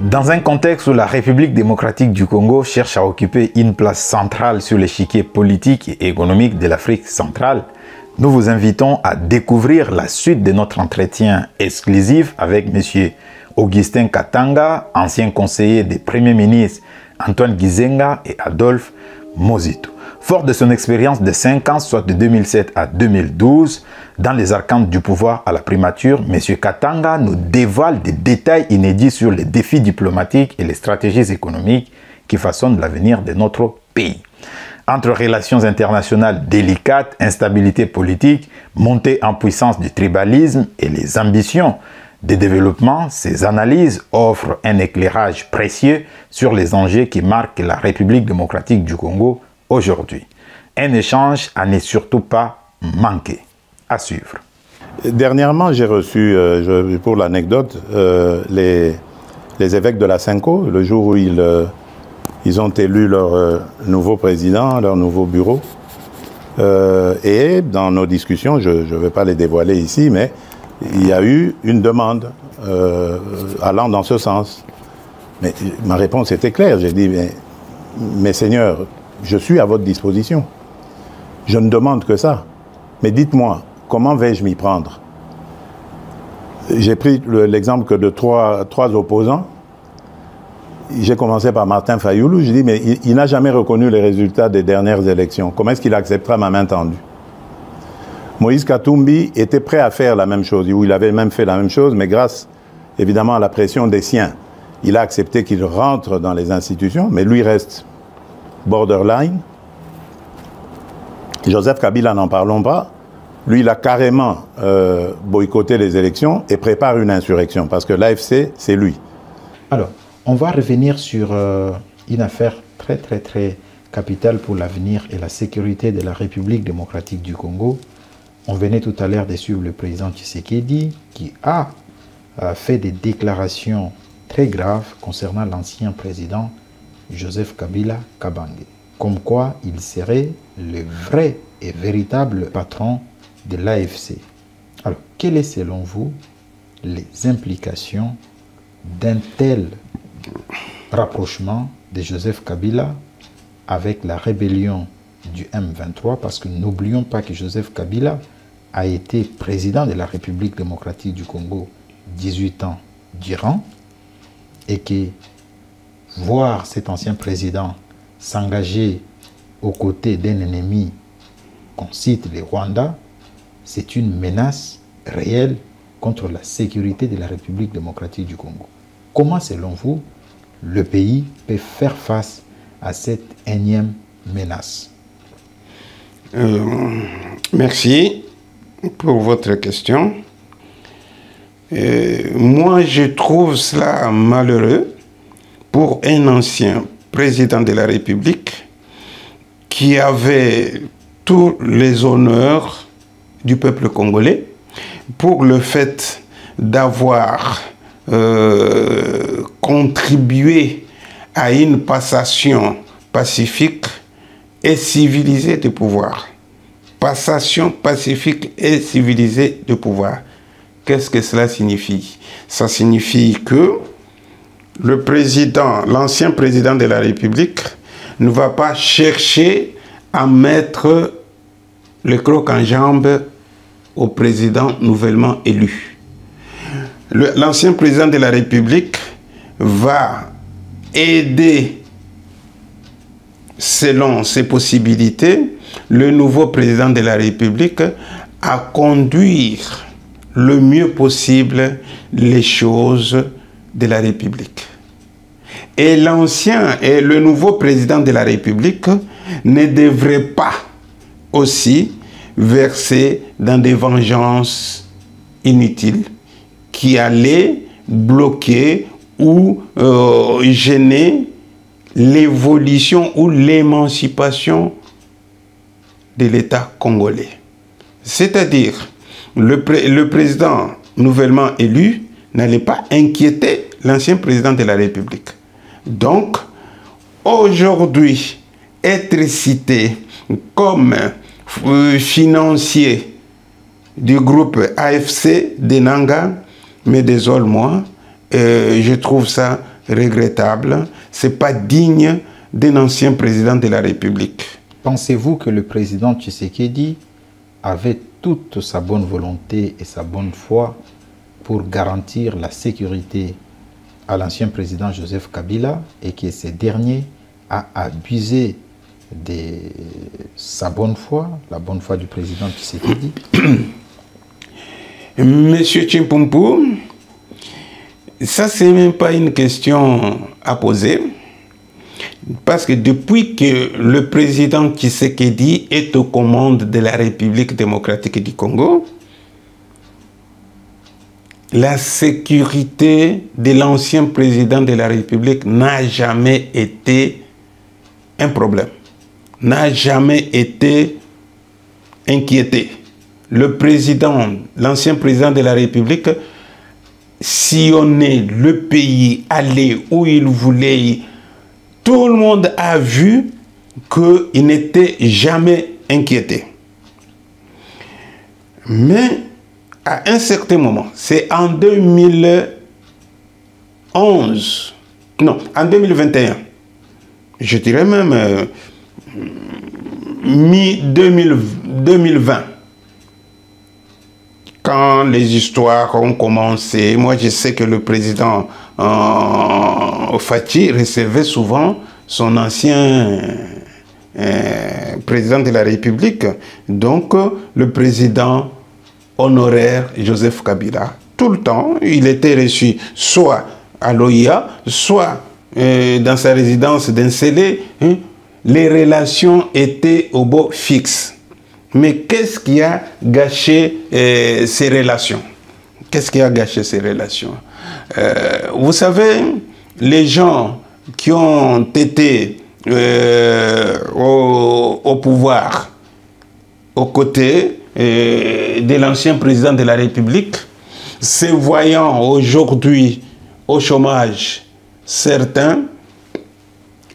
Dans un contexte où la République démocratique du Congo cherche à occuper une place centrale sur l'échiquier politique et économique de l'Afrique centrale, nous vous invitons à découvrir la suite de notre entretien exclusif avec M. Augustin Katanga, ancien conseiller des premiers ministres Antoine Gizenga et Adolphe Mozito. Fort de son expérience de 5 ans, soit de 2007 à 2012, dans les arcanes du pouvoir à la primature, M. Katanga nous dévoile des détails inédits sur les défis diplomatiques et les stratégies économiques qui façonnent l'avenir de notre pays. Entre relations internationales délicates, instabilité politique, montée en puissance du tribalisme et les ambitions de développement, ces analyses offrent un éclairage précieux sur les enjeux qui marquent la République démocratique du Congo aujourd'hui. Un échange à ne surtout pas manquer. À suivre. Dernièrement, j'ai reçu, pour l'anecdote, les évêques de la Cinco, le jour où ils ont élu leur nouveau président, leur nouveau bureau. Et dans nos discussions, je ne vais pas les dévoiler ici, mais il y a eu une demande allant dans ce sens. Mais ma réponse était claire. J'ai dit, mes seigneurs, je suis à votre disposition. Je ne demande que ça. Mais dites-moi, comment vais-je m'y prendre? J'ai pris l'exemple que de trois opposants. J'ai commencé par Martin Fayoulou. Je dis, mais il n'a jamais reconnu les résultats des dernières élections. Comment est-ce qu'il acceptera ma main tendue? Moïse Katumbi était prêt à faire la même chose, ou il avait même fait la même chose, mais grâce, évidemment, à la pression des siens, il a accepté qu'il rentre dans les institutions, mais lui reste borderline. Joseph Kabila, n'en parlons pas. Lui, il a carrément boycotté les élections et prépare une insurrection, parce que l'AFC, c'est lui. Alors, on va revenir sur une affaire très capitale pour l'avenir et la sécurité de la République démocratique du Congo. On venait tout à l'heure de suivre le président Tshisekedi qui a fait des déclarations très graves concernant l'ancien président Joseph Kabila Kabange. Comme quoi il serait le vrai et véritable patron de l'AFC. Alors, quelles est selon vous les implications d'un tel rapprochement de Joseph Kabila avec la rébellion du M23, parce que n'oublions pas que Joseph Kabila a été président de la République démocratique du Congo 18 ans durant, et que voir cet ancien président s'engager aux côtés d'un ennemi qu'on cite, le Rwanda, c'est une menace réelle contre la sécurité de la République démocratique du Congo. Comment, selon vous, le pays peut faire face à cette énième menace? Merci pour votre question. Moi, je trouve cela malheureux pour un ancien président de la République qui avait tous les honneurs du peuple congolais pour le fait d'avoir contribué à une passation pacifique et civilisée de pouvoir. Passation pacifique et civilisée de pouvoir. Qu'est-ce que cela signifie? Ça signifie que le président, l'ancien président de la République, ne va pas chercher à mettre le croc en jambe au président nouvellement élu. L'ancien président de la République va aider, selon ses possibilités, le nouveau président de la République à conduire le mieux possible les choses de la République. Et l'ancien et le nouveau président de la République ne devrait pas aussi verser dans des vengeances inutiles qui allaient bloquer ou gêner l'évolution ou l'émancipation de l'État congolais. C'est-à-dire, le président nouvellement élu n'allait pas inquiéter l'ancien président de la République. Donc, aujourd'hui, être cité comme financier du groupe AFC de Nanga me désole moi. Je trouve ça regrettable, ce n'est pas digne d'un ancien président de la République. Pensez-vous que le président Tshisekedi avait toute sa bonne volonté et sa bonne foi pour garantir la sécurité à l'ancien président Joseph Kabila et que ce dernier a abusé de sa bonne foi, la bonne foi du président Tshisekedi? Monsieur Tchimpumpu, ça c'est même pas une question à poser, parce que depuis que le président Tshisekedi est aux commandes de la République démocratique du Congo, la sécurité de l'ancien président de la République n'a jamais été un problème, n'a jamais été inquiété. Le président, l'ancien président de la République, sillonnait le pays, allait où il voulait. Tout le monde a vu qu'il n'était jamais inquiété. Mais à un certain moment, c'est en 2011, non, en 2021, je dirais même mi-2020, quand les histoires ont commencé, moi je sais que le président Fathi recevait souvent son ancien président de la République, donc le président honoraire Joseph Kabila. Tout le temps, il était reçu soit à l'OIA, soit dans sa résidence d'Ensélé. Les relations étaient au beau fixe. Mais qu'est-ce qui a gâché ces relations? Qu'est-ce qui a gâché ces relations? Vous savez, les gens qui ont été au pouvoir, aux côtés de l'ancien président de la République, se voyant aujourd'hui au chômage, certains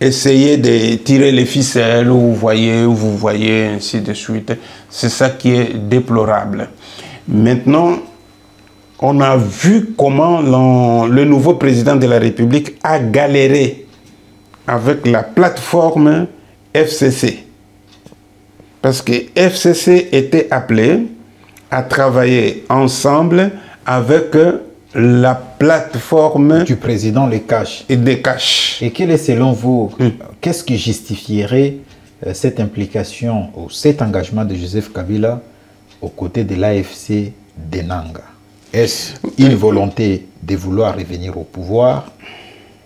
essayer de tirer les ficelles, vous voyez, ainsi de suite. C'est ça qui est déplorable. Maintenant, on a vu comment le nouveau président de la République a galéré avec la plateforme FCC. Parce que FCC était appelé à travailler ensemble avec la plateforme du président Les Cash. Et des Cash. Et quel est selon vous, qu'est-ce qui justifierait cette implication ou cet engagement de Joseph Kabila aux côtés de l'AFC d'Enanga? Est-ce une volonté de vouloir revenir au pouvoir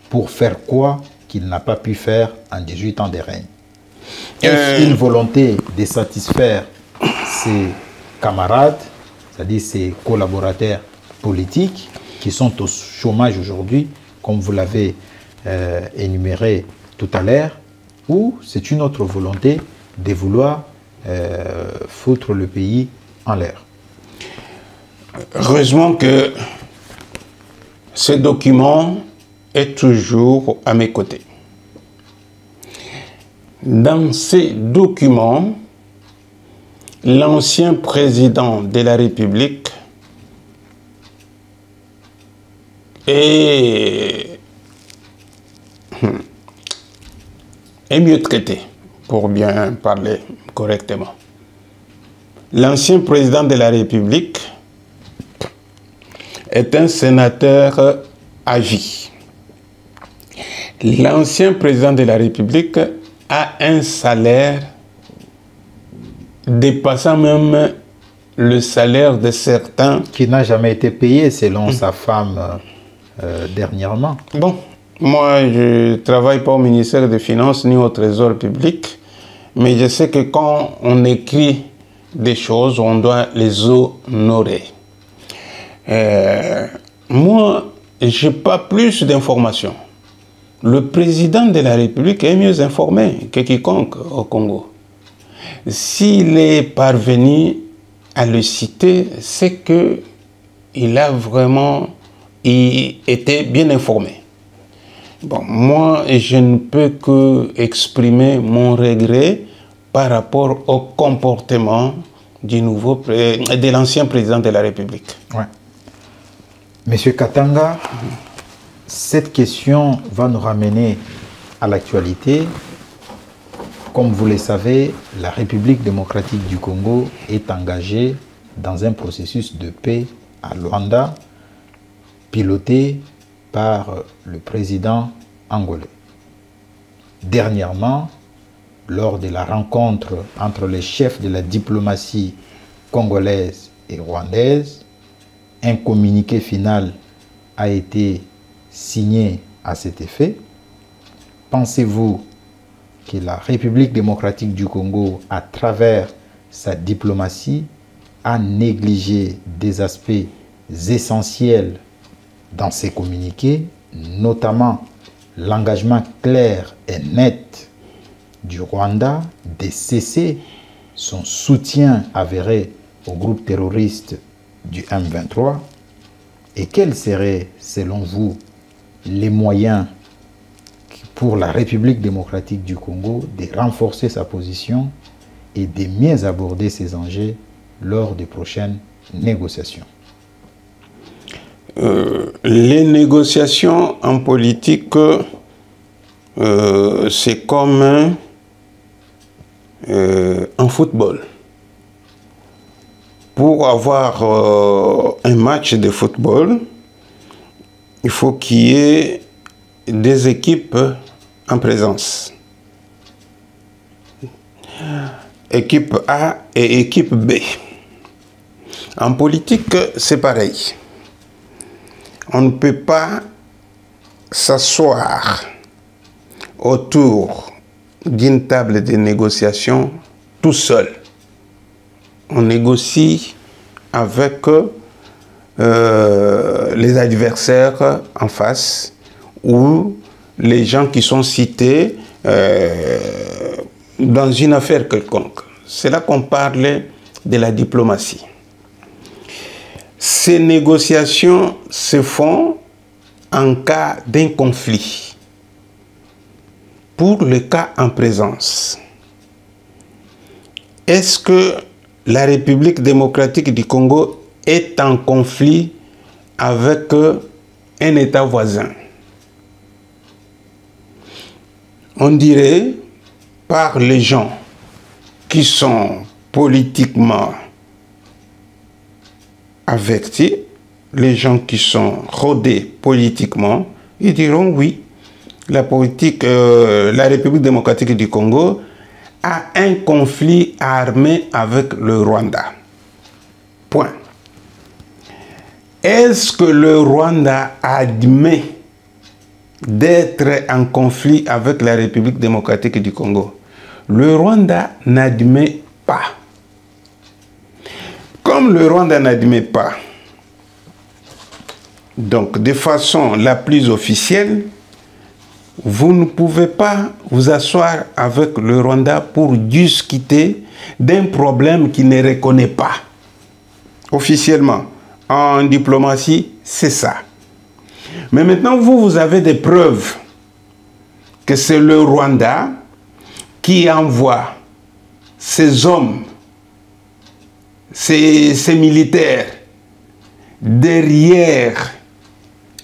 pour faire quoi qu'il n'a pas pu faire en 18 ans de règne? Est-ce une volonté de satisfaire ses camarades, c'est-à-dire ses collaborateurs politiques qui sont au chômage aujourd'hui, comme vous l'avez énuméré tout à l'heure, ou c'est une autre volonté de vouloir foutre le pays en l'air? Heureusement que ce document est toujours à mes côtés. Dans ces documents, l'ancien président de la République est mieux traité, pour bien parler correctement. L'ancien président de la République est un sénateur à vie. L'ancien président de la République a un salaire dépassant même le salaire de certains. Qui n'a jamais été payé selon sa femme dernièrement. Bon, moi je ne travaille pas au ministère des Finances ni au Trésor public, mais je sais que quand on écrit des choses, on doit les honorer. Moi, je n'ai pas plus d'informations. Le président de la République est mieux informé que quiconque au Congo. S'il est parvenu à le citer, c'est qu'il a vraiment été bien informé. Bon, moi, je ne peux que exprimer mon regret par rapport au comportement de l'ancien président de la République. Ouais. Monsieur Katanga, Cette question va nous ramener à l'actualité. Comme vous le savez, la République démocratique du Congo est engagée dans un processus de paix à Luanda, piloté par le président angolais. Dernièrement, lors de la rencontre entre les chefs de la diplomatie congolaise et rwandaise, un communiqué final a été signé à cet effet. Pensez-vous que la République démocratique du Congo, à travers sa diplomatie, a négligé des aspects essentiels dans ses communiqués, notamment l'engagement clair et net du Rwanda de cesser son soutien avéré au groupe terroriste du M23, et quels seraient, selon vous, les moyens pour la République démocratique du Congo de renforcer sa position et de mieux aborder ses enjeux lors des prochaines négociations? Les négociations en politique, c'est comme en football. Pour avoir un match de football, il faut qu'il y ait des équipes en présence. Équipe A et équipe B. En politique, c'est pareil. On ne peut pas s'asseoir autour d'une table de négociation tout seul. On négocie avec les adversaires en face ou les gens qui sont cités dans une affaire quelconque. C'est là qu'on parle de la diplomatie. Ces négociations se font en cas d'un conflit. Pour le cas en présence, est-ce que la République démocratique du Congo est en conflit avec un État voisin? On dirait, par les gens qui sont politiquement avertis, les gens qui sont rodés politiquement, ils diront oui, la République démocratique du Congo a un conflit armé avec le Rwanda. Point. Est-ce que le Rwanda admet d'être en conflit avec la République démocratique du Congo? Le Rwanda n'admet pas. Comme le Rwanda n'admet pas, donc de façon la plus officielle, vous ne pouvez pas vous asseoir avec le Rwanda pour discuter d'un problème qui ne reconnaît pas. Officiellement, en diplomatie, c'est ça. Mais maintenant, vous avez des preuves que c'est le Rwanda qui envoie ses hommes, ses militaires derrière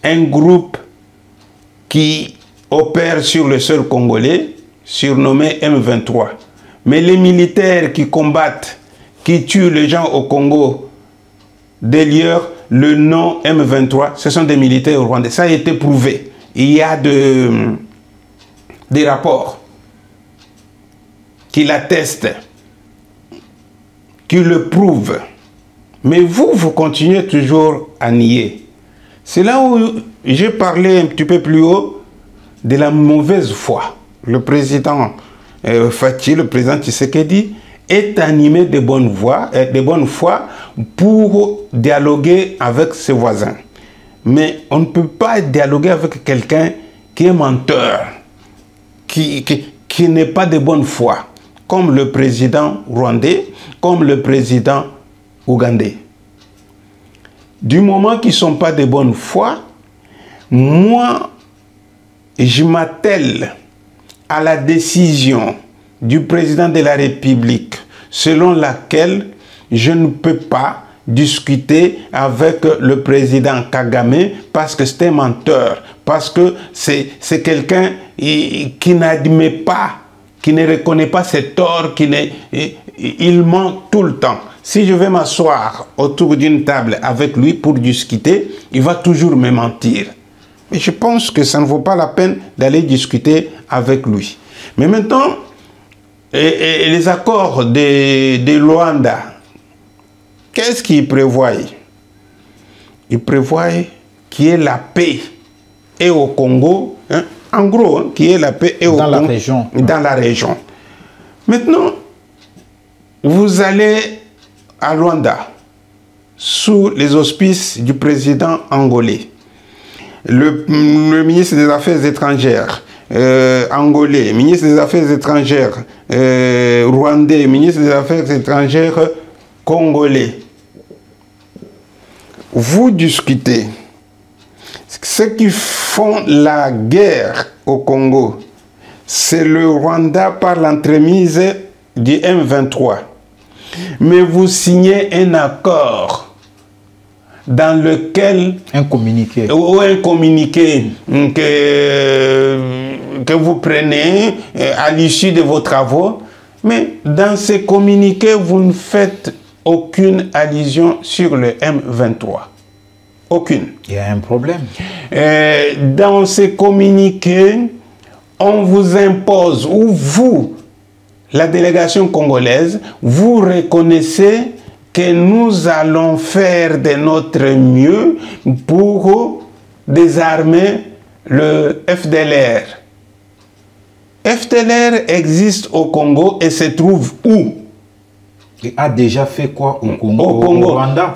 un groupe qui opère sur le sol congolais, surnommé M23. Mais les militaires qui combattent, qui tuent les gens au Congo, derrière le nom M23, ce sont des militaires rwandais. Ça a été prouvé. Il y a des rapports qui l'attestent, qui le prouvent. Mais vous continuez toujours à nier. C'est là où j'ai parlé un petit peu plus haut de la mauvaise foi. Le président Fachi, le président Tshisekedi, est animé de bonne foi pour dialoguer avec ses voisins. Mais on ne peut pas dialoguer avec quelqu'un qui est menteur, qui n'est pas de bonne foi, comme le président rwandais, comme le président ougandais. Du moment qu'ils ne sont pas de bonne foi, moi, je m'attelle à la décision du président de la République selon laquelle je ne peux pas discuter avec le président Kagame parce que c'est un menteur, parce que c'est quelqu'un qui n'admet pas, qui ne reconnaît pas ses torts, il ment tout le temps. Si je vais m'asseoir autour d'une table avec lui pour discuter, il va toujours me mentir. Mais je pense que ça ne vaut pas la peine d'aller discuter avec lui. Mais maintenant, les accords de Luanda, qu'est-ce qu'ils prévoient? Ils prévoient qu'il y ait la paix et au Congo, hein, en gros, hein, qu'il y ait la paix et au Congo, dans la région. Maintenant, vous allez à Luanda, sous les auspices du président angolais. Le ministre des Affaires étrangères angolais, ministre des Affaires étrangères rwandais, ministre des Affaires étrangères congolais. Vous discutez. Ceux qui font la guerre au Congo, c'est le Rwanda par l'entremise du M23. Mais vous signez un accord dans lequel... Un communiqué. Ou un communiqué que vous prenez à l'issue de vos travaux. Mais dans ces communiqués, vous ne faites aucune allusion sur le M23. Aucune. Il y a un problème. Dans ces communiqués, on vous impose, ou vous, la délégation congolaise, vous reconnaissez que nous allons faire de notre mieux pour désarmer le FDLR. FDLR existe au Congo et se trouve où? Il a déjà fait quoi au Congo? Au Congo. Au Rwanda?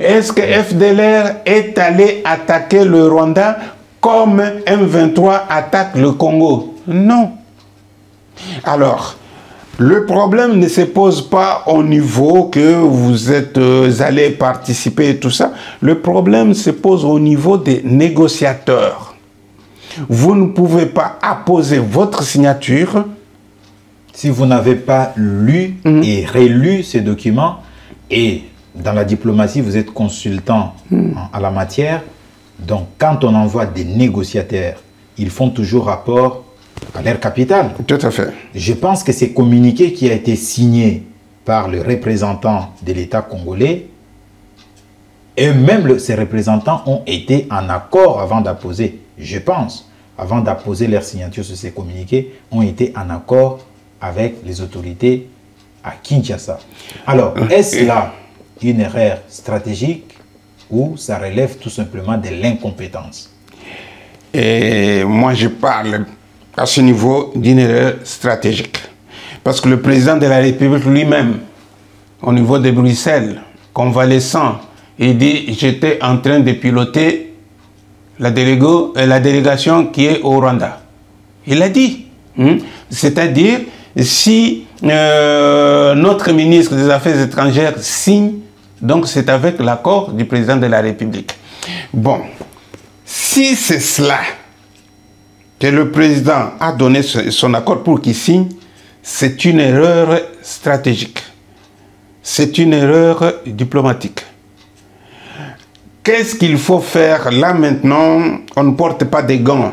Est-ce que FDLR est allé attaquer le Rwanda comme M23 attaque le Congo? Non. Alors, le problème ne se pose pas au niveau que vous êtes allé participer et tout ça. Le problème se pose au niveau des négociateurs. Vous ne pouvez pas apposer votre signature si vous n'avez pas lu et relu ces documents, et dans la diplomatie, vous êtes consultant à la matière, donc quand on envoie des négociateurs, ils font toujours rapport à leur capitale. Tout à fait. Je pense que ces communiqués qui a été signé par le représentant de l'État congolais, et même ces représentants ont été en accord avant d'apposer, je pense, avant d'apposer leur signature sur ces communiqués, ont été en accord avec les autorités à Kinshasa. Alors, est-ce là une erreur stratégique ou ça relève tout simplement de l'incompétence? Et moi, je parle à ce niveau d'une erreur stratégique. Parce que le président de la République lui-même, au niveau de Bruxelles, convalescent, il dit « J'étais en train de piloter la délégation qui est au Rwanda ». Il a dit. C'est-à-dire, si notre ministre des Affaires étrangères signe, donc c'est avec l'accord du président de la République. Bon, si c'est cela que le président a donné son accord pour qu'il signe, c'est une erreur stratégique. C'est une erreur diplomatique. Qu'est-ce qu'il faut faire là maintenant? On ne porte pas des gants.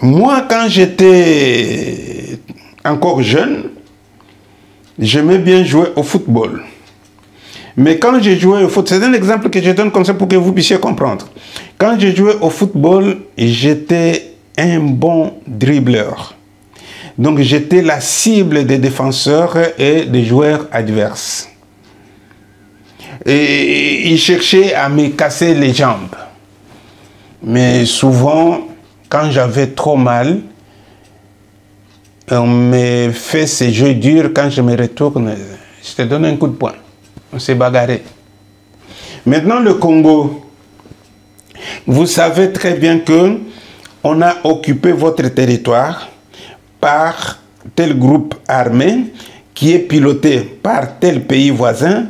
Moi, quand j'étais encore jeune, j'aimais bien jouer au football. Mais quand j'ai joué au foot, c'est un exemple que je donne comme ça pour que vous puissiez comprendre. Quand j'ai joué au football, j'étais un bon dribbleur. Donc j'étais la cible des défenseurs et des joueurs adverses. Et ils cherchaient à me casser les jambes. Mais souvent, quand j'avais trop mal, on me fait ces jeux durs. Quand je me retourne, je te donne un coup de poing. On s'est bagarré. Maintenant, le Congo, vous savez très bien que on a occupé votre territoire par tel groupe armé qui est piloté par tel pays voisin.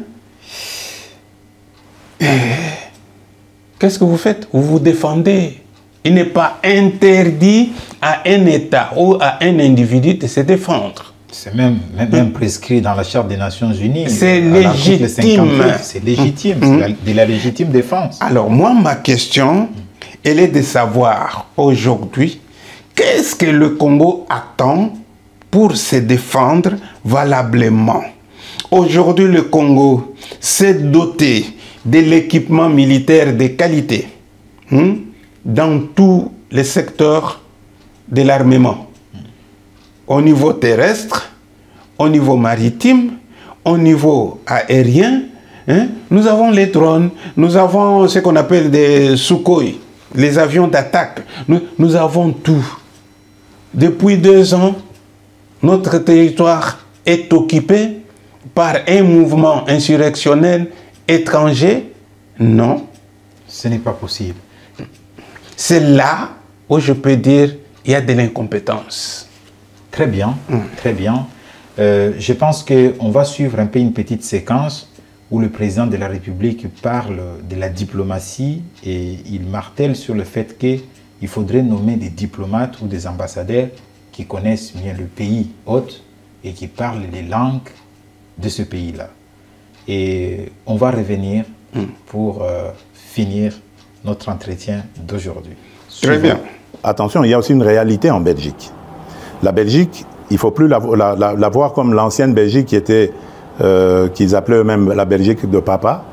Qu'est-ce que vous faites? Vous vous défendez. Il n'est pas interdit à un État ou à un individu de se défendre. C'est même prescrit dans la Charte des Nations Unies. C'est légitime. C'est légitime, c'est de la légitime défense. Alors moi, ma question, elle est de savoir aujourd'hui, qu'est-ce que le Congo attend pour se défendre valablement? Aujourd'hui, le Congo s'est doté de l'équipement militaire de qualité dans tous les secteurs de l'armement. Au niveau terrestre, au niveau maritime, au niveau aérien, nous avons les drones, nous avons ce qu'on appelle des Sukhoi, les avions d'attaque, nous avons tout. Depuis 2 ans, notre territoire est occupé par un mouvement insurrectionnel étranger? Non. Ce n'est pas possible. C'est là où je peux dire qu'il y a de l'incompétence. Très bien, très bien. Je pense qu'on va suivre un peu une petite séquence où le président de la République parle de la diplomatie et il martèle sur le fait qu'il faudrait nommer des diplomates ou des ambassadeurs qui connaissent bien le pays hôte et qui parlent les langues de ce pays-là. Et on va revenir pour finir notre entretien d'aujourd'hui. Très bien. Attention, il y a aussi une réalité en Belgique. La Belgique, il ne faut plus la voir comme l'ancienne Belgique qui était, qu'ils appelaient eux-mêmes la Belgique de papa.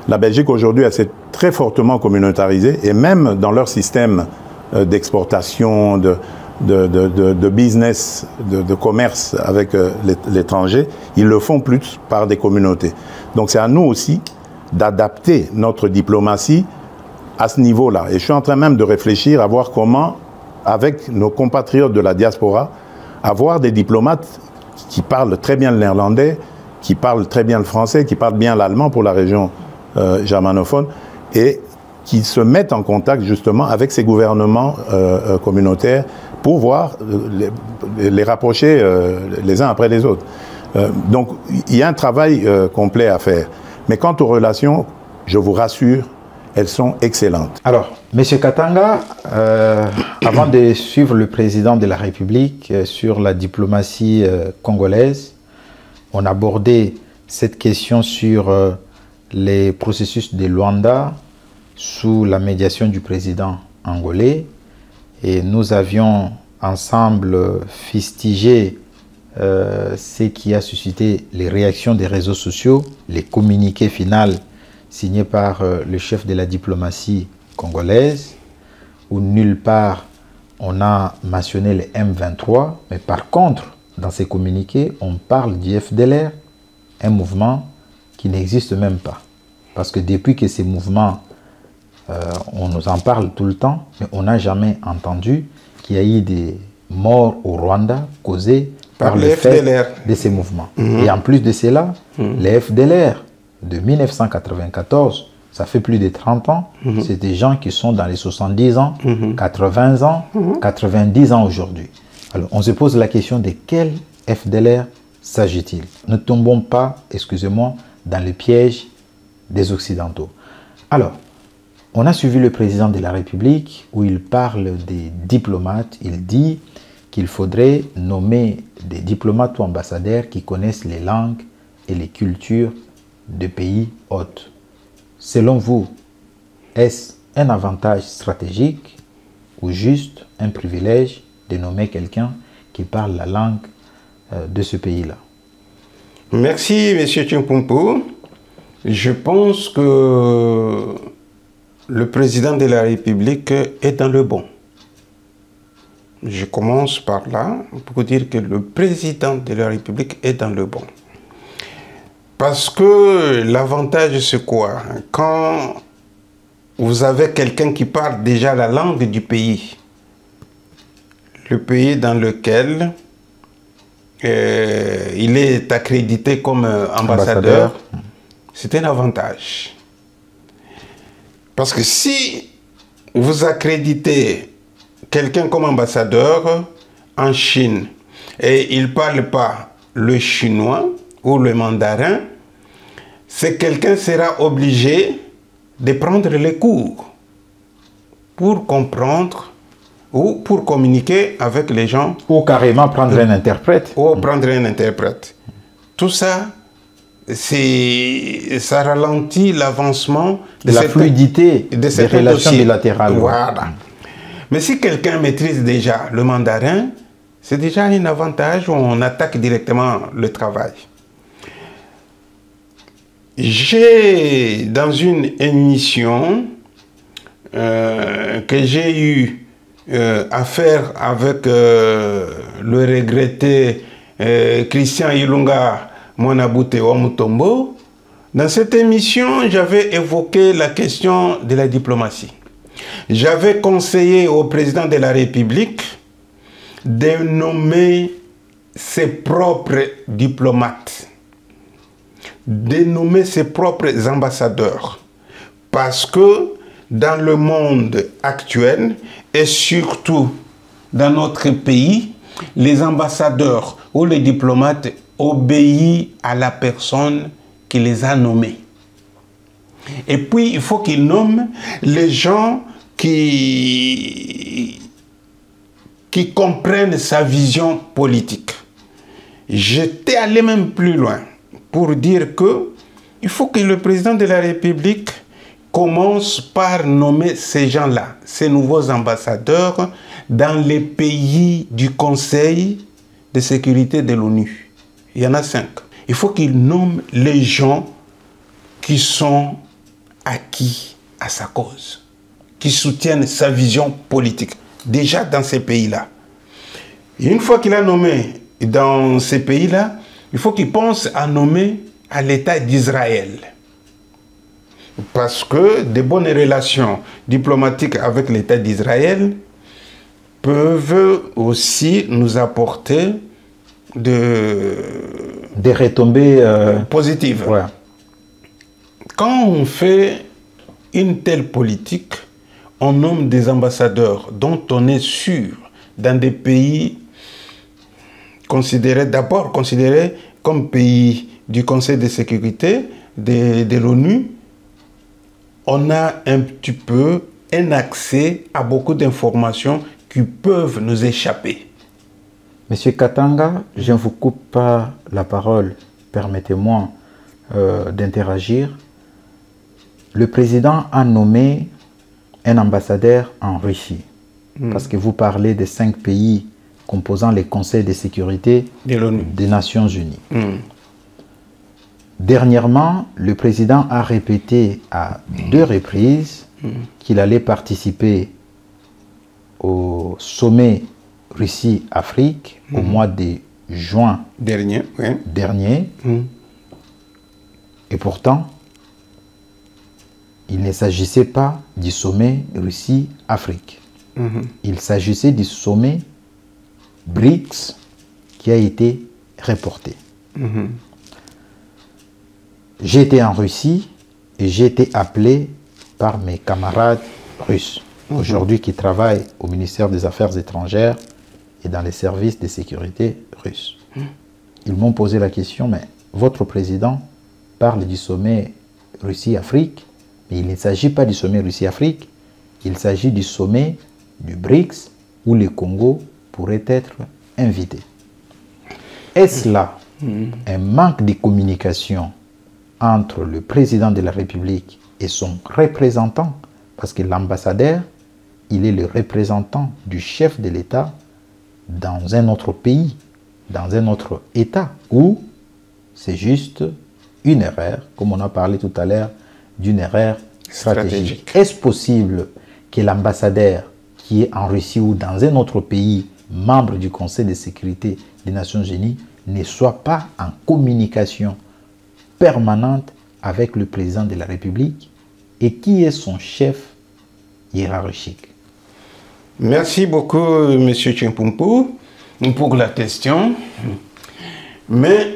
La Belgique aujourd'hui, elle s'est très fortement communautarisée et même dans leur système d'exportation, de business, de commerce avec l'étranger, ils le font plus par des communautés. Donc c'est à nous aussi d'adapter notre diplomatie à ce niveau-là. Et je suis en train même de réfléchir à voir comment, avec nos compatriotes de la diaspora, avoir des diplomates qui parlent très bien le néerlandais, qui parlent très bien le français, qui parlent bien l'allemand pour la région germanophone, et qui se mettent en contact justement avec ces gouvernements communautaires pour voir les rapprocher les uns après les autres. Donc il y a un travail complet à faire. Mais quant aux relations, je vous rassure, elles sont excellentes. Alors, M. Katanga, avant de suivre le président de la République sur la diplomatie congolaise, on abordait cette question sur les processus de Luanda sous la médiation du président angolais. Et nous avions ensemble fustigé ce qui a suscité les réactions des réseaux sociaux, les communiqués finaux signés par le chef de la diplomatie congolaise, où nulle part on a mentionné les M23, mais par contre, dans ces communiqués, on parle du FDLR, un mouvement qui n'existe même pas. Parce que depuis que ces mouvements, on nous en parle tout le temps, mais on n'a jamais entendu qu'il y a eu des morts au Rwanda causées par le fait de ces mouvements. Et en plus de cela, les FDLR de 1994, ça fait plus de 30 ans, c'est des gens qui sont dans les 70 ans, 80 ans, 90 ans aujourd'hui. Alors on se pose la question de quel FDLR s'agit-il? Ne tombons pas, excusez-moi, dans le piège des Occidentaux. Alors, on a suivi le président de la République où il parle des diplomates. Il dit qu'il faudrait nommer des diplomates ou ambassadeurs qui connaissent les langues et les cultures de pays hôtes. Selon vous, est-ce un avantage stratégique ou juste un privilège de nommer quelqu'un qui parle la langue de ce pays-là? Merci, M. Tchimpumpu. Je pense que le président de la République est dans le bon. Je commence par là pour dire que le président de la République est dans le bon. Parce que l'avantage, c'est quoi? Quand vous avez quelqu'un qui parle déjà la langue du pays, le pays dans lequel il est accrédité comme ambassadeur, c'est un avantage. Parce que si vous accréditez quelqu'un comme ambassadeur en Chine et il ne parle pas le chinois ou le mandarin, c'est quelqu'un sera obligé de prendre les cours pour comprendre ou pour communiquer avec les gens. Ou carrément prendre un interprète. Ou prendre un interprète. Tout ça, ça ralentit l'avancement de la fluidité des relations bilatérales. Voilà. Mais si quelqu'un maîtrise déjà le mandarin, c'est déjà un avantage où on attaque directement le travail. J'ai, dans une émission que j'ai eu à faire avec le regretté Christian Ilunga Mwanabute Wamutombo, dans cette émission, j'avais évoqué la question de la diplomatie. J'avais conseillé au président de la République de nommer ses propres diplomates, de nommer ses propres ambassadeurs. Parce que dans le monde actuel, et surtout dans notre pays, les ambassadeurs ou les diplomates obéissent à la personne qui les a nommés. Et puis, il faut qu'ils nomment les gens qui comprennent sa vision politique. J'étais allé même plus loin pour dire que il faut que le président de la République commence par nommer ces gens-là, ces nouveaux ambassadeurs, dans les pays du Conseil de sécurité de l'ONU. Il y en a 5. Il faut qu'il nomme les gens qui sont acquis à sa cause, qui soutiennent sa vision politique, déjà dans ces pays-là. Et une fois qu'il a nommé dans ces pays-là, il faut qu'il pense à nommer à l'État d'Israël. Parce que de bonnes relations diplomatiques avec l'État d'Israël peuvent aussi nous apporter des retombées positives. Ouais. Quand on fait une telle politique, on nomme des ambassadeurs dont on est sûr dans des pays d'abord considérés comme pays du Conseil de sécurité de l'ONU. On a un petit peu un accès à beaucoup d'informations qui peuvent nous échapper. Monsieur Katanga, je ne vous coupe pas la parole. Permettez-moi d'interagir. Le président a nommé un ambassadeur en Russie. Parce que vous parlez des 5 pays composant les conseils de sécurité des Nations Unies. Dernièrement, le président a répété à 2 reprises qu'il allait participer au sommet Russie-Afrique au mois de juin dernier. Et pourtant, il ne s'agissait pas du sommet Russie-Afrique. Il s'agissait du sommet BRICS qui a été reporté. J'ai été en Russie et j'ai été appelé par mes camarades russes, aujourd'hui qui travaillent au ministère des Affaires étrangères et dans les services de sécurité russes. Ils m'ont posé la question, mais votre président parle du sommet Russie-Afrique, mais il ne s'agit pas du sommet Russie-Afrique, il s'agit du sommet du BRICS où le Congo pourrait être invité. Est-ce là un manque de communication entre le président de la République et son représentant? Parce que l'ambassadeur, il est le représentant du chef de l'État dans un autre pays, dans un autre État, ou c'est juste une erreur, comme on a parlé tout à l'heure, d'une erreur stratégique. Est-ce possible que l'ambassadeur qui est en Russie ou dans un autre pays, membre du Conseil de sécurité des Nations Unies, ne soit pas en communication permanente avec le président de la République et qui est son chef hiérarchique? Merci beaucoup, M. Chimpumpu, pour la question. Mais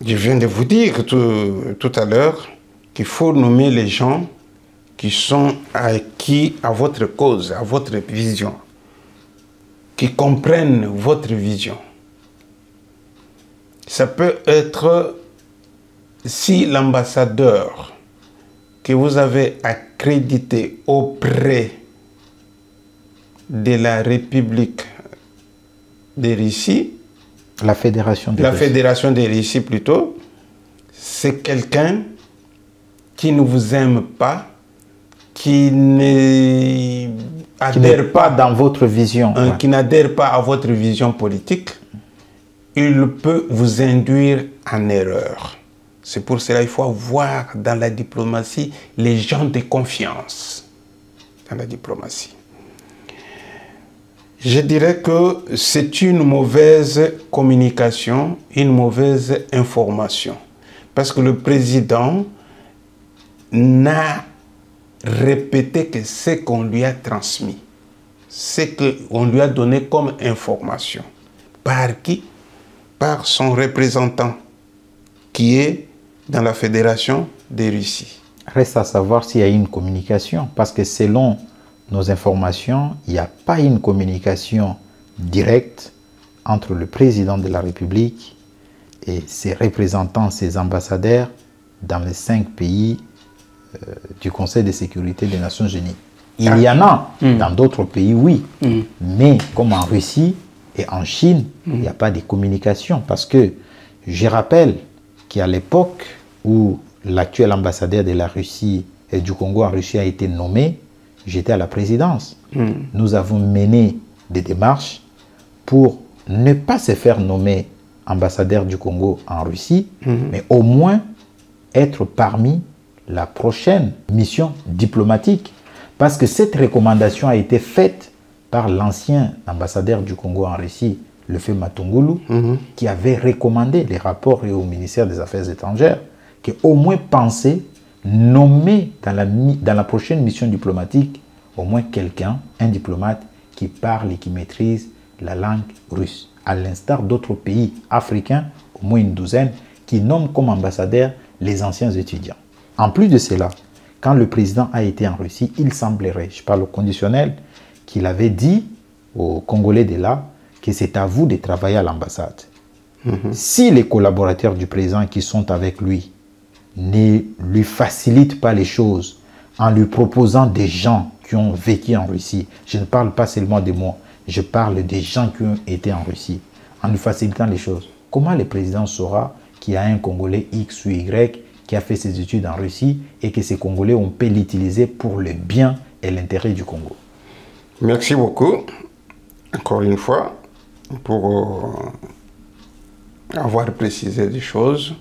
je viens de vous dire tout à l'heure qu'il faut nommer les gens qui sont acquis à votre cause, à votre vision, qui comprennent votre vision. Ça peut être si l'ambassadeur que vous avez accrédité auprès de la République de Russie, la Fédération de Fédération de Russie plutôt, c'est quelqu'un qui ne vous aime pas, qui n'adhère pas dans votre vision, qui n'adhère pas à votre vision politique, il peut vous induire en erreur. C'est pour cela qu'il faut avoir dans la diplomatie les gens de confiance. Dans la diplomatie. Je dirais que c'est une mauvaise communication, une mauvaise information. Parce que le président n'a répété que ce qu'on lui a transmis, ce qu'on lui a donné comme information. Par qui? Par son représentant, qui est dans la Fédération de Russie. Reste à savoir s'il y a une communication, parce que selon nos informations, il n'y a pas une communication directe entre le président de la République et ses représentants, ses ambassadeurs dans les 5 pays du Conseil de sécurité des Nations Unies. Il y en a dans d'autres pays, oui, mais comme en Russie et en Chine, il n'y a pas de communication, parce que je rappelle qu'à l'époque où l'actuel ambassadeur de la Russie et du Congo en Russie a été nommé, j'étais à la présidence. Nous avons mené des démarches pour ne pas se faire nommer ambassadeur du Congo en Russie, mais au moins être parmi la prochaine mission diplomatique. Parce que cette recommandation a été faite par l'ancien ambassadeur du Congo en Russie, le fait Matungulu, qui avait recommandé les rapports au ministère des Affaires étrangères qu'au moins penser nommer dans la prochaine mission diplomatique au moins quelqu'un, un diplomate qui parle et qui maîtrise la langue russe. À l'instar d'autres pays africains, au moins une douzaine, qui nomment comme ambassadeurs les anciens étudiants. En plus de cela, quand le président a été en Russie, il semblerait, je parle au conditionnel, qu'il avait dit aux Congolais de là que c'est à vous de travailler à l'ambassade. Si les collaborateurs du président qui sont avec lui ne lui facilitent pas les choses en lui proposant des gens qui ont vécu en Russie, je ne parle pas seulement de moi, je parle des gens qui ont été en Russie, en lui facilitant les choses, comment le président saura qu'il y a un Congolais X ou Y qui a fait ses études en Russie et que ces Congolais, on peut l'utiliser pour le bien et l'intérêt du Congo? Merci beaucoup, encore une fois, pour avoir précisé des choses.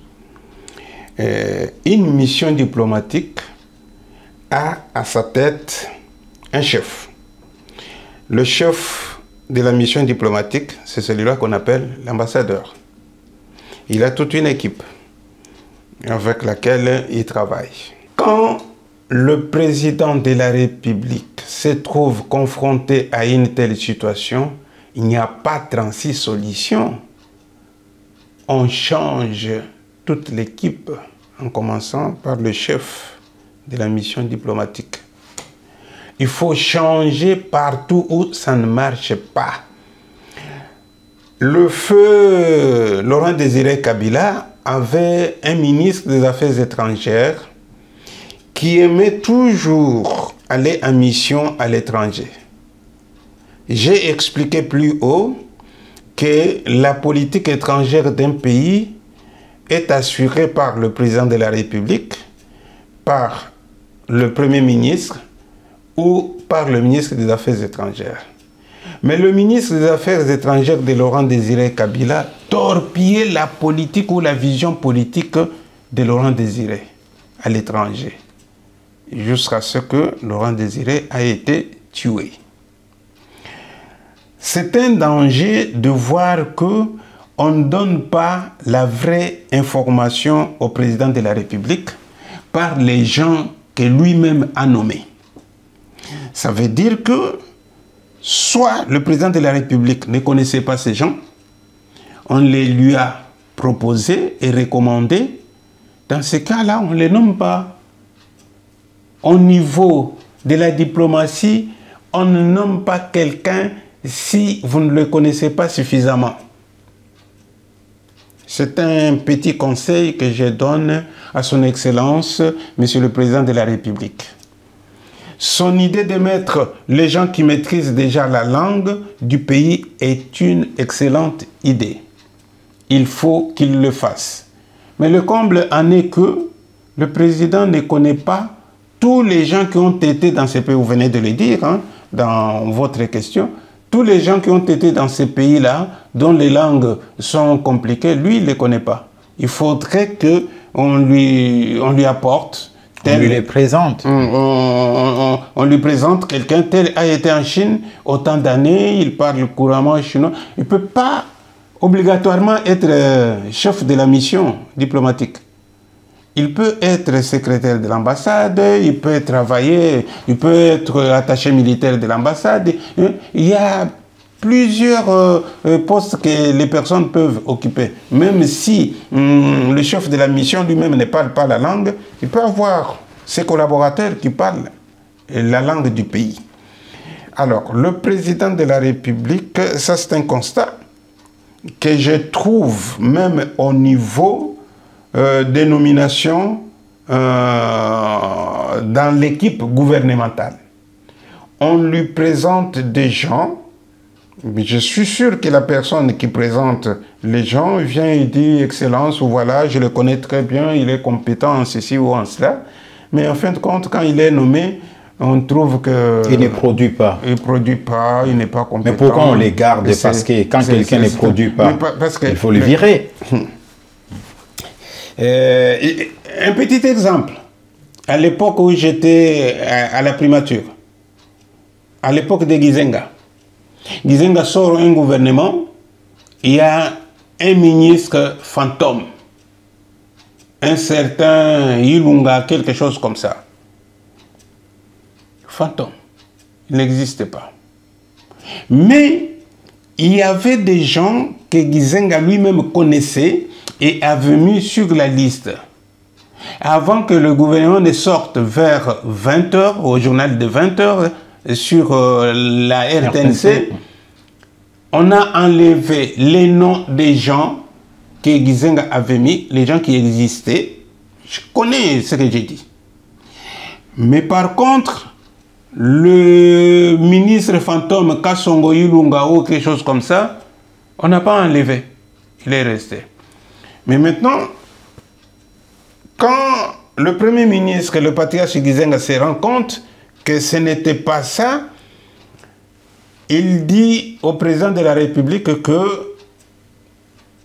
Une mission diplomatique a à sa tête un chef. Le chef de la mission diplomatique, c'est celui-là qu'on appelle l'ambassadeur. Il a toute une équipe avec laquelle il travaille. Quand le président de la République se trouve confronté à une telle situation, il n'y a pas 36 solutions. On change toute l'équipe, en commençant par le chef de la mission diplomatique. Il faut changer partout où ça ne marche pas. Le feu Laurent Désiré Kabila avait un ministre des Affaires étrangères qui aimait toujours aller en mission à l'étranger. J'ai expliqué plus haut que la politique étrangère d'un pays est assurée par le président de la République, par le Premier ministre ou par le ministre des Affaires étrangères. Mais le ministre des Affaires étrangères de Laurent Désiré Kabila torpillait la politique ou la vision politique de Laurent Désiré à l'étranger, jusqu'à ce que Laurent Désiré a été tué. C'est un danger de voir qu'on ne donne pas la vraie information au président de la République par les gens que lui-même a nommés. Ça veut dire que soit le président de la République ne connaissait pas ces gens, on les lui a proposés et recommandés. Dans ce cas-là, on ne les nomme pas. Au niveau de la diplomatie, on ne nomme pas quelqu'un si vous ne le connaissez pas suffisamment. C'est un petit conseil que je donne à son Excellence, Monsieur le Président de la République. Son idée de mettre les gens qui maîtrisent déjà la langue du pays est une excellente idée. Il faut qu'il le fasse. Mais le comble en est que le président ne connaît pas tous les gens qui ont été dans ces pays. Vous venez de le dire hein, dans votre question. Tous les gens qui ont été dans ces pays-là, dont les langues sont compliquées, lui, il ne les connaît pas. Il faudrait qu'on lui apporte... On lui les présente. On lui présente quelqu'un tel a été en Chine autant d'années, il parle couramment chinois. Il ne peut pas obligatoirement être chef de la mission diplomatique. Il peut être secrétaire de l'ambassade, il peut travailler, il peut être attaché militaire de l'ambassade. Il y a plusieurs postes que les personnes peuvent occuper. Même si le chef de la mission lui-même ne parle pas la langue, il peut avoir ses collaborateurs qui parlent la langue du pays. Alors, le président de la République, ça c'est un constat que je trouve même au niveau des nominations dans l'équipe gouvernementale. On lui présente des gens. Mais je suis sûr que la personne qui présente les gens vient et dit « Excellence » ou « Voilà, je le connais très bien, il est compétent en ceci ou en cela ». Mais en fin de compte, quand il est nommé, on trouve que... Il ne produit pas. Il ne produit pas, il n'est pas compétent. Mais pourquoi on les garde? Parce que quand quelqu'un ne produit pas, il faut le virer. Un petit exemple. À l'époque où j'étais à la primature, à l'époque de Gizenga, Gizenga sort un gouvernement, il y a un ministre fantôme, un certain Ilunga, quelque chose comme ça. Fantôme, il n'existait pas. Mais il y avait des gens que Gizenga lui-même connaissait et avait mis sur la liste. Avant que le gouvernement ne sorte vers 20 h, au journal de 20 h, sur la RTNC, on a enlevé les noms des gens que Gizenga avait mis, les gens qui existaient. Je connais ce que j'ai dit. Mais par contre, le ministre fantôme Kasongo Ilunga ou quelque chose comme ça, on n'a pas enlevé. Il est resté. Mais maintenant, quand le Premier ministre, le patriarche Gizenga, se rend compte que ce n'était pas ça, il dit au président de la République que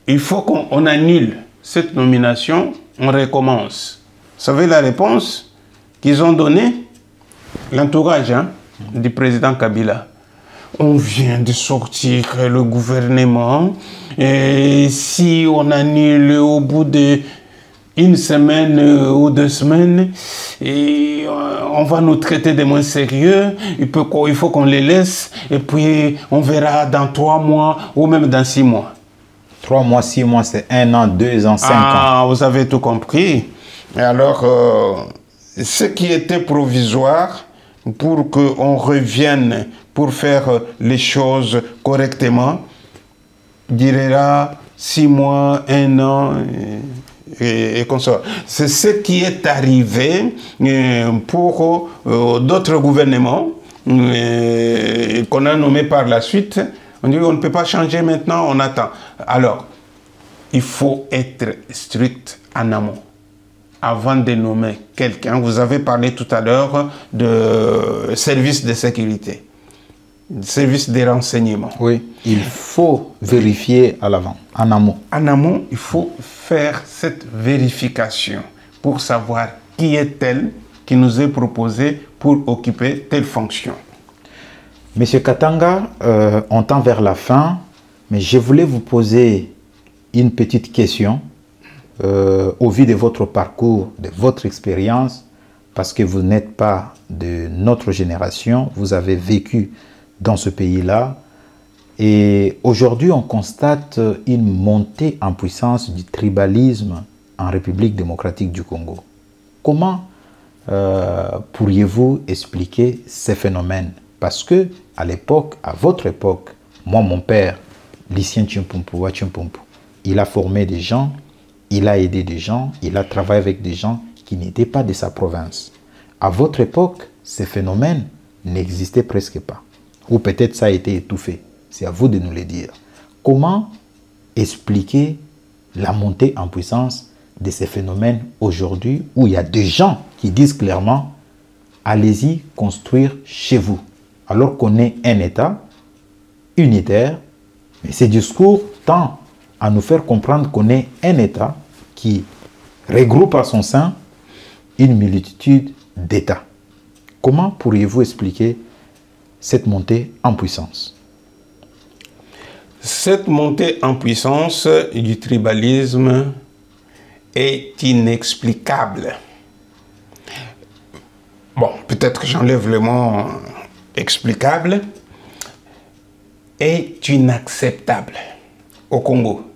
il faut qu'on annule cette nomination, on recommence. Vous savez la réponse qu'ils ont donnée? L'entourage du président Kabila. On vient de sortir le gouvernement et si on annule au bout de une semaine ou 2 semaines, et on va nous traiter de moins sérieux, il faut qu'on les laisse, et puis on verra dans 3 mois ou même dans 6 mois. 3 mois, 6 mois, c'est 1 an, 2 ans, 5 ans. Ah, vous avez tout compris. Et alors, ce qui était provisoire, pour qu'on revienne pour faire les choses correctement, durera 6 mois, 1 an, et comme ça. C'est ce qui est arrivé pour d'autres gouvernements qu'on a nommés par la suite. On dit on ne peut pas changer maintenant, on attend. Alors, il faut être strict en amont. Avant de nommer quelqu'un, vous avez parlé tout à l'heure de service de sécurité, service des renseignements. Oui, il faut vérifier à l'avant, en amont. En amont, il faut faire cette vérification pour savoir qui est tel qui nous est proposé pour occuper telle fonction. Monsieur Katanga, on tend vers la fin, mais je voulais vous poser une petite question au vu de votre parcours, de votre expérience, parce que vous n'êtes pas de notre génération, vous avez vécu dans ce pays-là. Et aujourd'hui, on constate une montée en puissance du tribalisme en République démocratique du Congo. Comment pourriez-vous expliquer ces phénomènes? Parce que à l'époque, à votre époque, moi, mon père, Lucien Tchimpumpu, il a formé des gens, il a aidé des gens, il a travaillé avec des gens qui n'étaient pas de sa province. À votre époque, ces phénomènes n'existaient presque pas. Ou peut-être ça a été étouffé. C'est à vous de nous le dire. Comment expliquer la montée en puissance de ces phénomènes aujourd'hui où il y a des gens qui disent clairement « allez-y construire chez vous » alors qu'on est un État unitaire. Mais ces discours tendent à nous faire comprendre qu'on est un État qui regroupe à son sein une multitude d'États. Comment pourriez-vous expliquer cette montée en puissance? Cette montée en puissance du tribalisme est inexplicable. Bon, peut-être que j'enlève le mot explicable. Est inacceptable au Congo.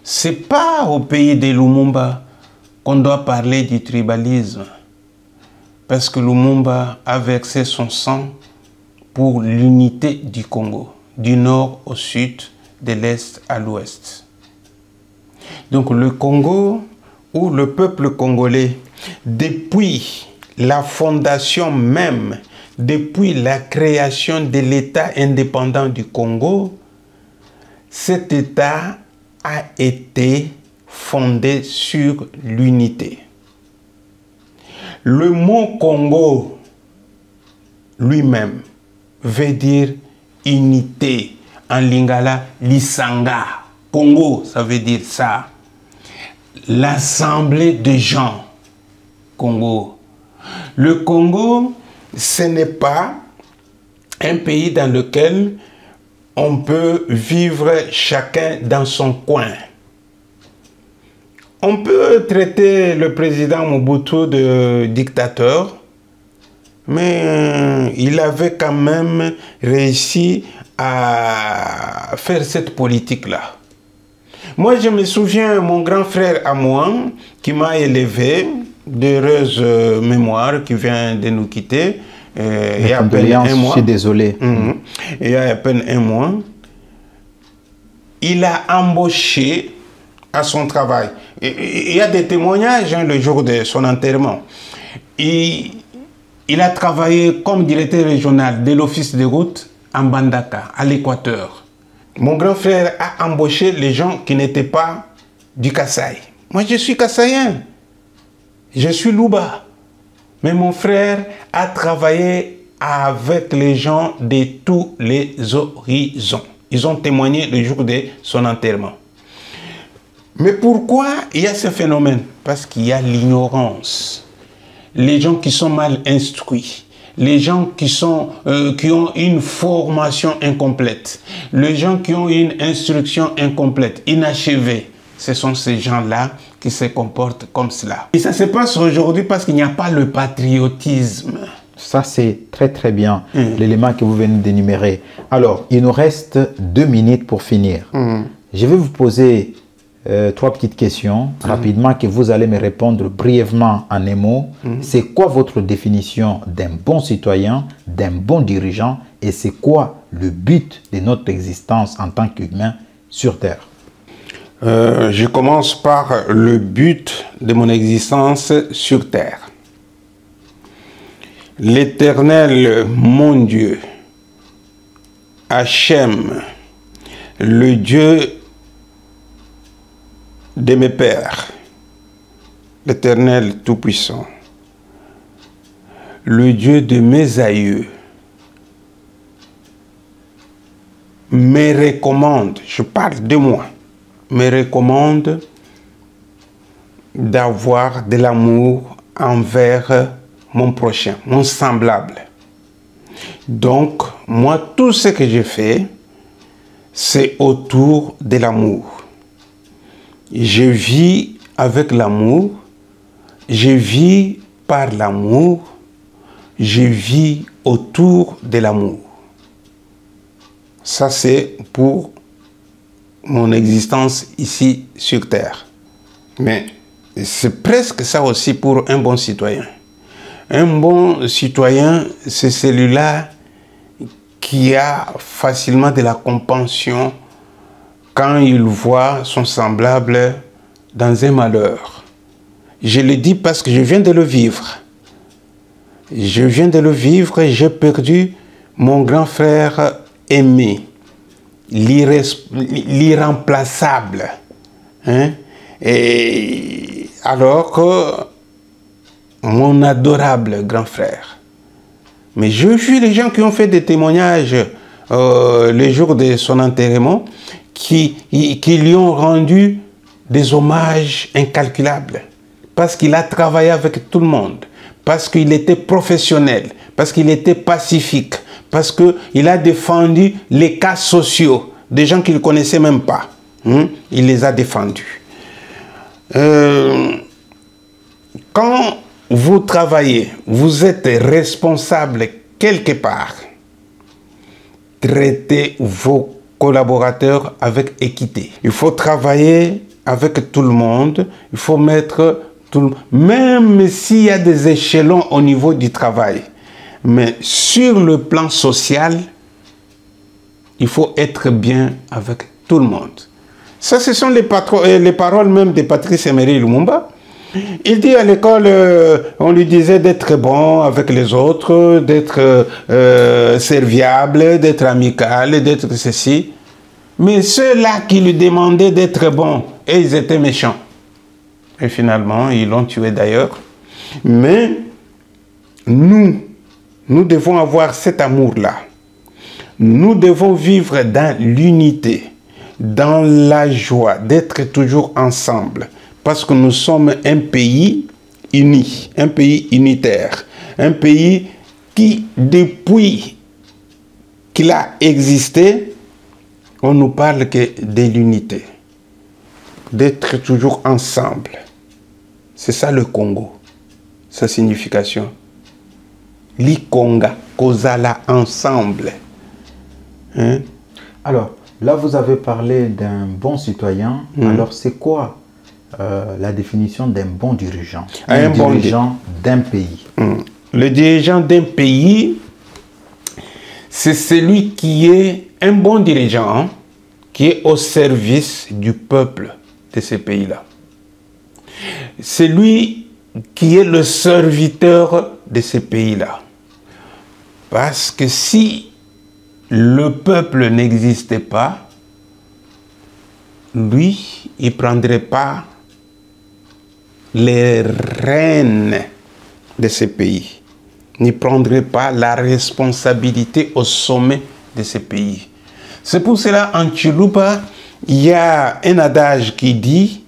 Ce n'est pas au pays de Lumumba qu'on doit parler du tribalisme, parce que Lumumba a versé son sang pour l'unité du Congo, du nord au sud, de l'est à l'ouest. Donc le Congo, ou le peuple congolais, depuis la fondation même, depuis la création de l'État indépendant du Congo, cet État a été fondé sur l'unité. Le mot Congo lui-même veut dire unité. En lingala, l'Isanga. Congo, ça veut dire ça. L'assemblée de gens. Congo. Le Congo, ce n'est pas un pays dans lequel on peut vivre chacun dans son coin. On peut traiter le président Mobutu de dictateur, mais il avait quand même réussi à faire cette politique-là. Moi, je me souviens, mon grand frère à moi, qui m'a élevé, d'heureuse mémoire, qui vient de nous quitter, il y a à peine un mois. Je suis désolé. Il y a à peine un mois. Il a embauché à son travail. Il y a des témoignages le jour de son enterrement. Il a travaillé comme directeur régional de l'office de route en Bandaka, à l'Équateur. Mon grand frère a embauché les gens qui n'étaient pas du Kasaï. Moi, je suis Kassaïen. Je suis Louba. Mais mon frère a travaillé avec les gens de tous les horizons. Ils ont témoigné le jour de son enterrement. Mais pourquoi il y a ce phénomène? Parce qu'il y a l'ignorance. Les gens qui sont mal instruits. Les gens qui ont une formation incomplète. Les gens qui ont une instruction incomplète, inachevée. Ce sont ces gens-là qui se comportent comme cela. Et ça se passe aujourd'hui parce qu'il n'y a pas le patriotisme. Ça, c'est très très bien, l'élément que vous venez d'énumérer. Alors, il nous reste 2 minutes pour finir. Je vais vous poser 3 petites questions rapidement que vous allez me répondre brièvement en un mot. C'est quoi votre définition d'un bon citoyen, d'un bon dirigeant et c'est quoi le but de notre existence en tant qu'humain sur Terre? Je commence par le but de mon existence sur Terre. L'Éternel, mon Dieu, Hachem, le Dieu de mes pères, l'Éternel Tout-Puissant, le Dieu de mes aïeux, me recommande, je parle de moi, me recommande d'avoir de l'amour envers mon prochain, mon semblable. Donc, moi, tout ce que je fais, c'est autour de l'amour. Je vis avec l'amour, je vis par l'amour, je vis autour de l'amour. Ça, c'est pour mon existence ici sur Terre. Mais c'est presque ça aussi pour un bon citoyen. Un bon citoyen, c'est celui-là qui a facilement de la compassion quand il voit son semblable dans un malheur. Je le dis parce que je viens de le vivre. je viens de le vivre, j'ai perdu mon grand frère aimé, l'irremplaçable. Hein? Et alors que mon adorable grand frère. Mais j'ai vu les gens qui ont fait des témoignages le jour de son enterrement, qui lui ont rendu des hommages incalculables, parce qu'il a travaillé avec tout le monde, parce qu'il était professionnel, parce qu'il était pacifique, parce qu'il a défendu les cas sociaux, des gens qu'il ne connaissait même pas. Il les a défendus. Quand vous travaillez, vous êtes responsable quelque part, traitez vos collaborateurs avec équité. Il faut travailler avec tout le monde, il faut mettre tout le monde, même s'il y a des échelons au niveau du travail. Mais sur le plan social, il faut être bien avec tout le monde. Ça, ce sont les paroles même de Patrice Emery Lumumba. Il dit à l'école, on lui disait d'être bon avec les autres, d'être serviable, d'être amical, d'être ceci. Mais ceux-là qui lui demandaient d'être bon, et ils étaient méchants. Et finalement, ils l'ont tué d'ailleurs. Mais nous devons avoir cet amour-là. Nous devons vivre dans l'unité, dans la joie, d'être toujours ensemble. Parce que nous sommes un pays uni, un pays unitaire, un pays qui, depuis qu'il a existé, on nous parle que de l'unité, d'être toujours ensemble. C'est ça le Congo, sa signification. Likonga, kozala, ensemble. Hein? Alors, là vous avez parlé d'un bon citoyen. Alors c'est quoi la définition d'un bon dirigeant? Un bon dirigeant d'un pays. Le dirigeant d'un pays, c'est celui qui est un bon dirigeant, hein, qui est au service du peuple de ce pays-là. C'est lui qui est le serviteur de ce pays-là. Parce que si le peuple n'existait pas, lui, il ne prendrait pas les rênes de ce pays, ne prendrait pas la responsabilité au sommet de ce pays. C'est pour cela, en Chiluba, il y a un adage qui dit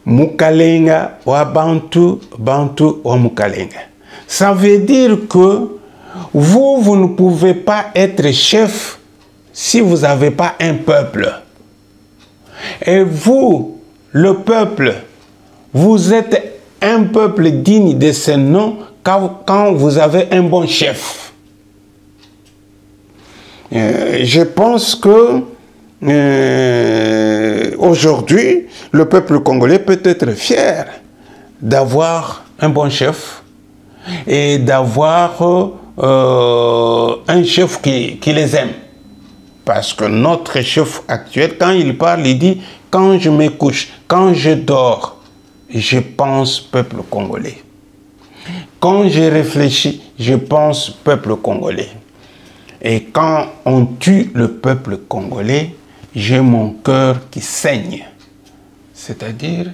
Mukalenga wa Bantu, Bantu wa Mukalenga. Ça veut dire que vous ne pouvez pas être chef si vous n'avez pas un peuple. Et vous, le peuple, vous êtes un peuple digne de ce nom quand vous avez un bon chef. Je pense que aujourd'hui, le peuple congolais peut être fier d'avoir un bon chef et d'avoir un chef qui les aime. Parce que notre chef actuel, quand il parle, il dit « Quand je me couche, quand je dors, je pense peuple congolais. Quand je réfléchis, je pense peuple congolais. Et quand on tue le peuple congolais, j'ai mon cœur qui saigne. » C'est-à-dire,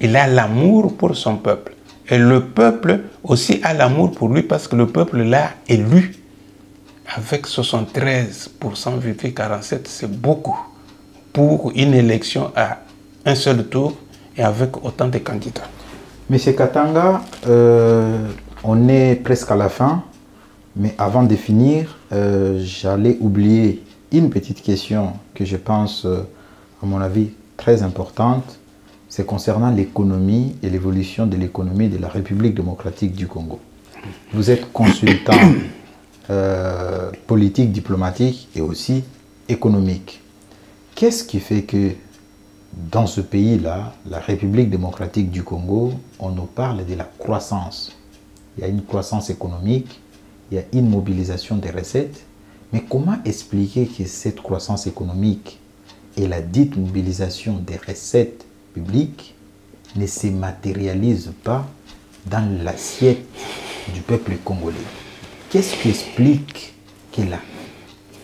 il a l'amour pour son peuple. Et le peuple aussi a l'amour pour lui parce que le peuple l'a élu. Avec 73,47%, c'est beaucoup pour une élection à un seul tour et avec autant de candidats. Monsieur Katanga, on est presque à la fin, mais avant de finir, j'allais oublier une petite question que je pense, à mon avis, très importante. C'est concernant l'économie et l'évolution de l'économie de la République démocratique du Congo. Vous êtes consultant politique, diplomatique et aussi économique. Qu'est-ce qui fait que dans ce pays-là, la République démocratique du Congo, on nous parle de la croissance? Il y a une croissance économique, il y a une mobilisation des recettes, mais comment expliquer que cette croissance économique et la dite mobilisation des recettes publiques ne se matérialisent pas dans l'assiette du peuple congolais. Qu'est-ce qui explique que la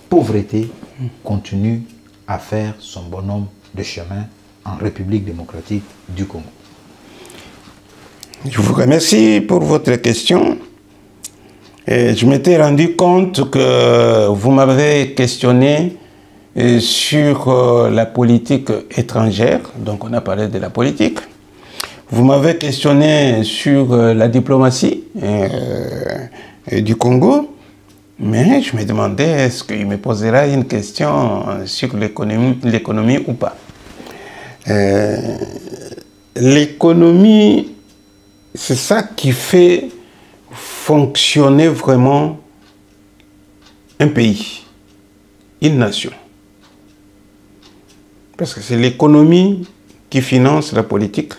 pauvreté continue à faire son bonhomme de chemin en République démocratique du Congo? Je vous remercie pour votre question. Et je m'étais rendu compte que vous m'avez questionné sur la politique étrangère, donc on a parlé de la politique. Vous m'avez questionné sur la diplomatie du Congo, mais je me demandais est-ce qu'il me posera une question sur l'économie ou pas. L'économie, c'est ça qui fait fonctionner vraiment un pays, une nation. Parce que c'est l'économie qui finance la politique,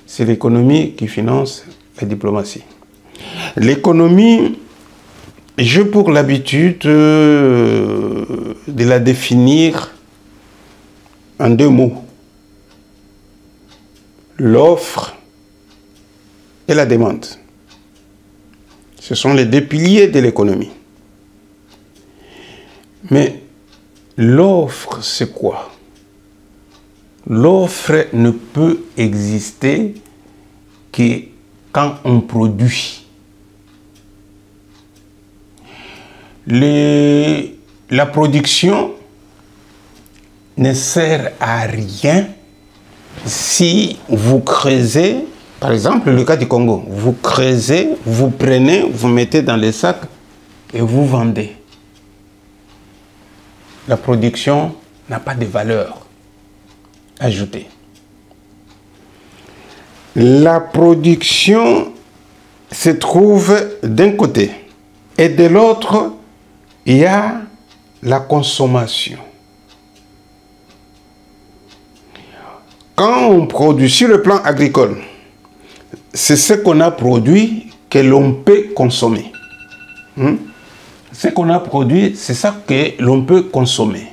c'est l'économie qui finance la diplomatie. L'économie, j'ai pour l'habitude de la définir en deux mots. L'offre et la demande. Ce sont les deux piliers de l'économie. Mais l'offre, c'est quoi? L'offre ne peut exister que quand on produit. La production ne sert à rien si vous creusez, par exemple le cas du Congo, vous creusez, vous prenez, vous mettez dans les sacs et vous vendez. La production n'a pas de valeur ajoutée. La production se trouve d'un côté et de l'autre, il y a la consommation. Quand on produit sur le plan agricole, c'est ce qu'on a produit que l'on peut consommer. Ce qu'on a produit, c'est ça que l'on peut consommer.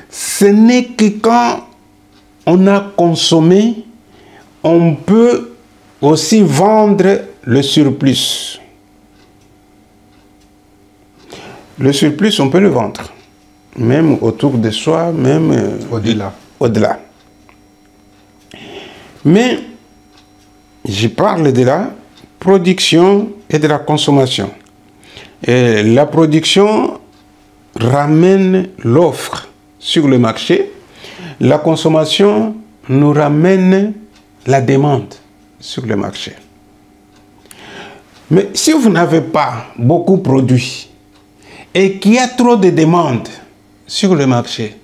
Ce n'est que quand on a consommé, on peut aussi vendre le surplus. Le surplus, on peut le vendre, même autour de soi, même au-delà. Mais je parle de la production et de la consommation. Et la production ramène l'offre sur le marché. La consommation nous ramène la demande sur le marché. Mais si vous n'avez pas beaucoup produit et qu'il y a trop de demandes sur le marché,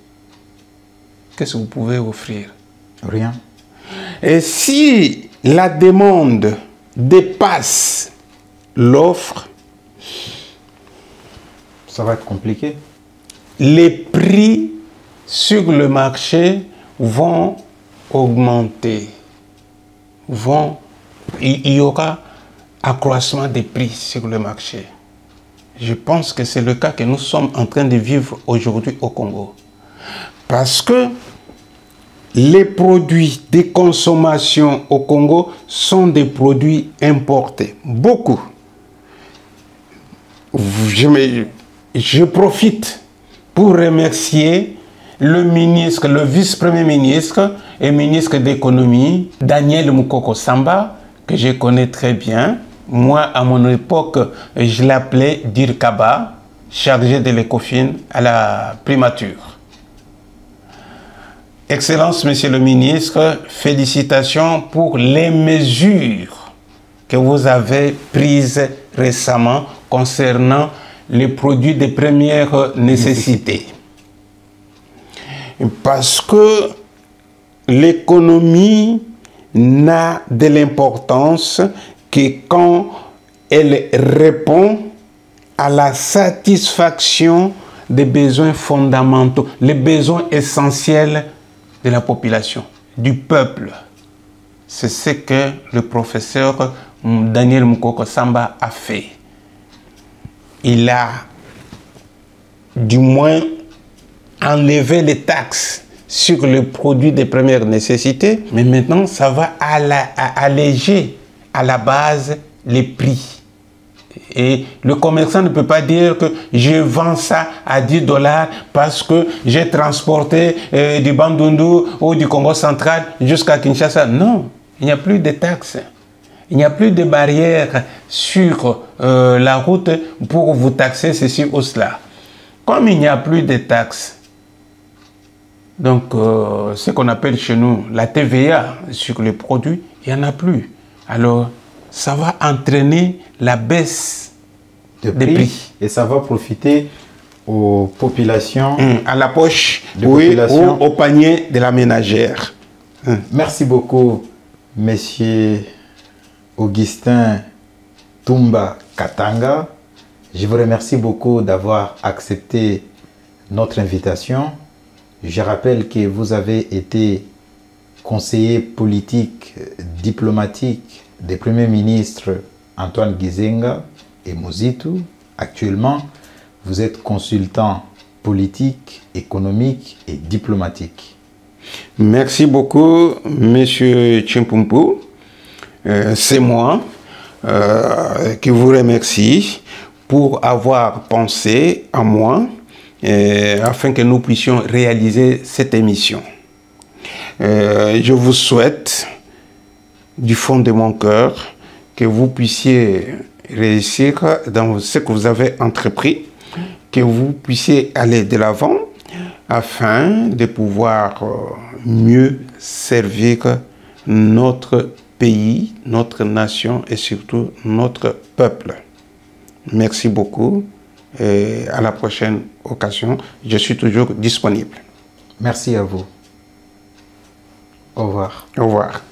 qu'est-ce que vous pouvez offrir? Rien. Et si la demande dépasse l'offre, ça va être compliqué. Les prix sur le marché vont augmenter. Il y aura accroissement des prix sur le marché. Je pense que c'est le cas que nous sommes en train de vivre aujourd'hui au Congo. Parce que les produits de consommation au Congo sont des produits importés. Beaucoup. Je profite pour remercier le ministre, le vice-premier ministre et ministre d'économie, Daniel Mukoko Samba, que je connais très bien. Moi, à mon époque, je l'appelais Dirkaba, chargé de l'ECOFIN à la primature. Excellence, Monsieur le ministre, félicitations pour les mesures que vous avez prises récemment concernant les produits de première nécessité. Parce que l'économie n'a de l'importance que quand elle répond à la satisfaction des besoins fondamentaux, les besoins essentiels de la population, du peuple. C'est ce que le professeur Daniel Mukoko Samba a fait. Il a du moins enlevé les taxes sur les produits de première nécessité, mais maintenant ça va alléger à la base les prix. Et le commerçant ne peut pas dire que je vends ça à 10 $ parce que j'ai transporté du Bandundu ou du Congo central jusqu'à Kinshasa. Non, il n'y a plus de taxes. Il n'y a plus de barrières sur la route pour vous taxer ceci ou cela. Comme il n'y a plus de taxes, donc ce qu'on appelle chez nous la TVA sur les produits, il n'y en a plus. Alors, ça va entraîner la baisse des prix. Et ça va profiter aux populations. À la poche, oui, ou au panier de la ménagère. Merci beaucoup, Monsieur Augustin Tumba Katanga. Je vous remercie beaucoup d'avoir accepté notre invitation. Je rappelle que vous avez été conseiller politique, diplomatique des premiers ministres Antoine Gizenga et Mozitu. Actuellement, vous êtes consultant politique, économique et diplomatique. Merci beaucoup, Monsieur Chimpumpu. C'est moi qui vous remercie pour avoir pensé à moi afin que nous puissions réaliser cette émission. Je vous souhaite du fond de mon cœur que vous puissiez réussir dans ce que vous avez entrepris, que vous puissiez aller de l'avant afin de pouvoir mieux servir notre pays, notre nation et surtout notre peuple. Merci beaucoup et à la prochaine occasion. Je suis toujours disponible. Merci à vous. Au revoir. Au revoir.